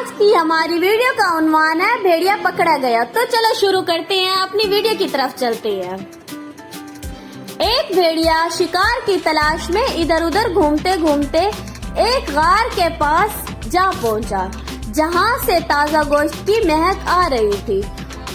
आज की हमारी वीडियो का उन्वान है भेड़िया पकड़ा गया। तो चलो शुरू करते हैं, अपनी वीडियो की तरफ चलते हैं। एक भेड़िया शिकार की तलाश में इधर उधर घूमते घूमते एक गार के पास जा पहुंचा, जहां से ताजा गोश्त की महक आ रही थी।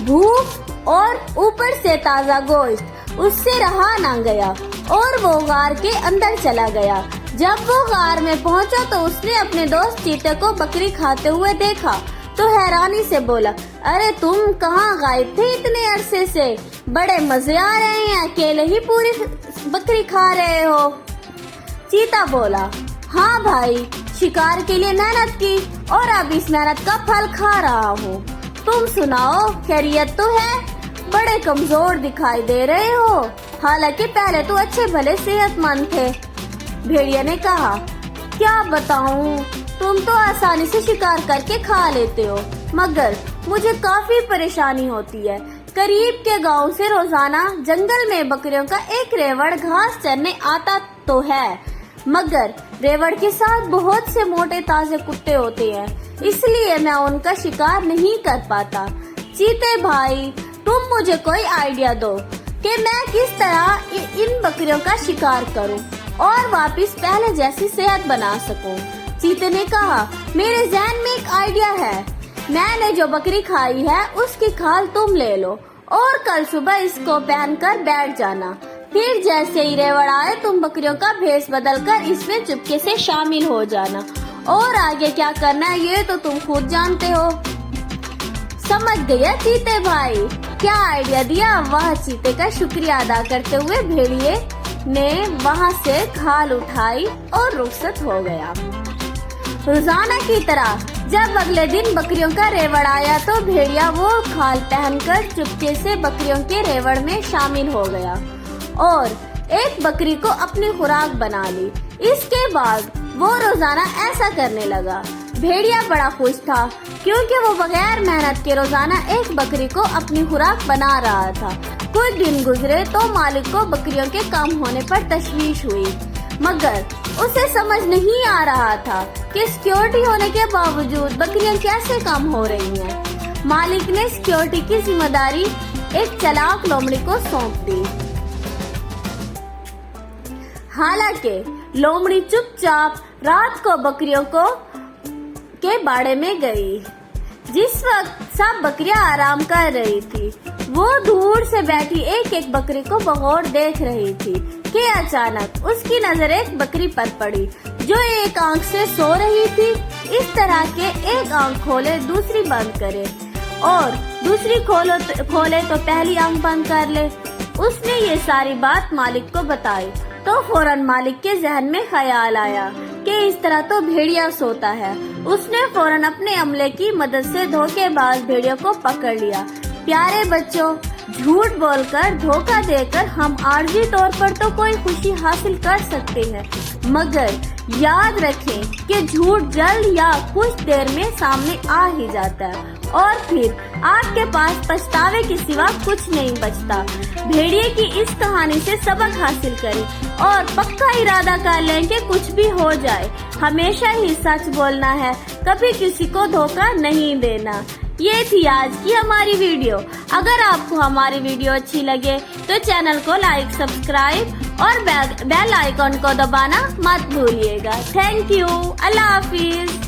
भूख और ऊपर से ताजा गोश्त उससे रहा ना गया और वो गार के अंदर चला गया। जब वो गार में पहुंचा तो उसने अपने दोस्त चीते को बकरी खाते हुए देखा तो हैरानी से बोला, अरे तुम कहाँ गायब थे इतने अरसे से? बड़े मजे आ रहे हैं, अकेले ही पूरी बकरी खा रहे हो। चीता बोला, हाँ भाई, शिकार के लिए मेहनत की और अब इस मेहनत का फल खा रहा हूँ। तुम सुनाओ, खैरियत तो है? बड़े कमजोर दिखाई दे रहे हो, हालांकि पहले तो अच्छे भले सेहतमंद थे। भेड़िया ने कहा, क्या बताऊं, तुम तो आसानी से शिकार करके खा लेते हो, मगर मुझे काफी परेशानी होती है। करीब के गांव से रोजाना जंगल में बकरियों का एक रेवड़ घास चरने आता तो है, मगर रेवड़ के साथ बहुत से मोटे ताजे कुत्ते होते हैं, इसलिए मैं उनका शिकार नहीं कर पाता। चीते भाई, तुम मुझे कोई आइडिया दो कि मैं किस तरह इन बकरियों का शिकार करूं और वापस पहले जैसी सेहत बना सकूं। चीते ने कहा, मेरे जहन में एक आइडिया है। मैंने जो बकरी खाई है उसकी खाल तुम ले लो और कल सुबह इसको पहनकर बैठ जाना। फिर जैसे ही रेवड़ आए तुम बकरियों का भेष बदलकर इसमें चुपके से शामिल हो जाना, और आगे क्या करना है ये तो तुम खुद जानते हो। समझ गया चीते भाई, क्या आइडिया दिया। वह चीते का शुक्रिया अदा करते हुए भेड़िए ने वहाँ से खाल उठाई और रुखसत हो गया। रोजाना की तरह जब अगले दिन बकरियों का रेवड़ आया तो भेड़िया वो खाल पहनकर चुपके से बकरियों के रेवड़ में शामिल हो गया और एक बकरी को अपनी खुराक बना ली। इसके बाद वो रोजाना ऐसा करने लगा। भेड़िया बड़ा खुश था क्योंकि वो बगैर मेहनत के रोजाना एक बकरी को अपनी खुराक बना रहा था। कुछ दिन गुजरे तो मालिक को बकरियों के कम होने पर तशवीश हुई, मगर उसे समझ नहीं आ रहा था कि सिक्योरिटी होने के बावजूद बकरियां कैसे कम हो रही हैं। मालिक ने सिक्योरिटी की जिम्मेदारी एक चालाक लोमड़ी को सौंप दी। हालांकि लोमड़ी चुपचाप रात को बकरियों के बाड़े में गई। जिस वक्त सब बकरियां आराम कर रही थी, वो दूर से बैठी एक एक बकरी को बगौर देख रही थी कि अचानक उसकी नजर एक बकरी पर पड़ी जो एक आंख से सो रही थी। इस तरह के एक आंख खोले दूसरी बंद करे और दूसरी खोले तो पहली आंख बंद कर ले। उसने ये सारी बात मालिक को बताई तो फौरन मालिक के जहन में ख्याल आया कि इस तरह तो भेड़िया सोता है। उसने फौरन अपने अमले की मदद से धोखेबाज भेड़िया को पकड़ लिया। प्यारे बच्चों, झूठ बोलकर धोखा देकर हम आर्जी तौर पर तो कोई खुशी हासिल कर सकते हैं, मगर याद रखें कि झूठ जल्द या कुछ देर में सामने आ ही जाता है और फिर आपके पास पछतावे के सिवा कुछ नहीं बचता। भेड़िए की इस कहानी से सबक हासिल करें और पक्का इरादा कर लें कि कुछ भी हो जाए हमेशा ही सच बोलना है, कभी किसी को धोखा नहीं देना। ये थी आज की हमारी वीडियो। अगर आपको हमारी वीडियो अच्छी लगे तो चैनल को लाइक, सब्सक्राइब और बेल आइकॉन को दबाना मत भूलिएगा। Thank you. Allah Hafiz.